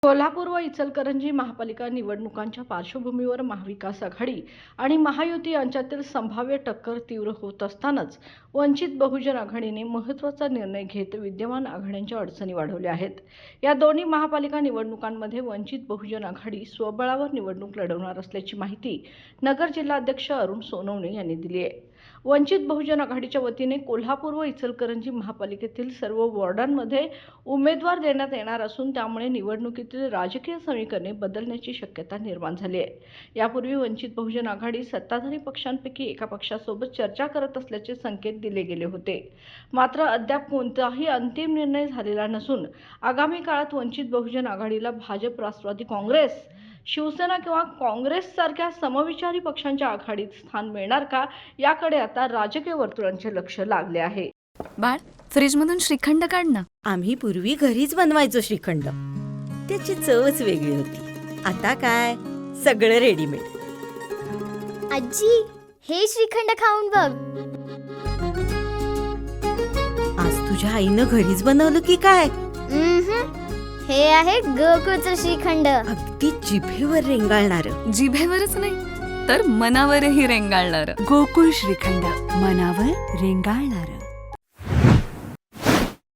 कोल्हापूर व इचलकरंजी महापालिका निवडणुकांच्या पार्श्वभूमीवर महाविकास आघाडी आणि महायुती यांच्यातील संभाव्य टक्कर तीव्र होत असतानाच वंचित बहुजन आघाडीने महत्त्वाचा निर्णय घेत विद्यमान आघाड्यांच्या अडचणी वाढवल्या आहेत। या दोन्ही महापालिका निवडणुकांमध्ये वंचित बहुजन आघाडी स्वबळावर निवडणूक लढवणार असल्याची माहिती नगर जिल्हाध्यक्ष अरुण सोनवणे यांनी दिली आहे। वंचित बहुजन आघाडीच्या वतीने कोल्हापूर व इचलकरंजी महापालिकेतील सर्व वॉर्डांमध्ये उमेदवार देण्यात येणार असून त्यामुळे निवडणुकीतील राजकीय समीकरणे बदलण्याची शक्यता निर्माण झाली आहे। यापूर्वी वंचित बहुजन आघाडी सत्ताधारी पक्षांपैकी एका पक्षासोबत चर्चा करत असल्याचे संकेत दिले गेले होते। मात्र अद्याप कोणताही अंतिम निर्णय झालेला नसून आगामी काळात वंचित बहुजन आघाडीला भाजप, राष्ट्रवादी काँग्रेस, शिवसेना किंवा काँग्रेस सारख्या समविचारी पक्षांच्या आघाडीत स्थान मिळणार का याकडे आता राजकीय वर्तुळांचे लक्ष लागले आहे। बाळ, फ्रीजमधून श्रीखंड काढ ना। आम्ही पूर्वी घरीच बनवायचो श्रीखंड, त्याची चवच वेगळी होती। आता काय सगळं रेडीमेड। आजी, हे श्रीखंड खाऊन बघ। आज तुझ्या आईनं घरीच बनवलं की काय? हे आहे गोकुळचं श्रीखंड। अगदी जिभेवर रेंगाळणार। जिभेवरच नाही तर मनावरही रेंगाळणार। गोकुळ श्रीखंड, मनावर रेंगाळणार।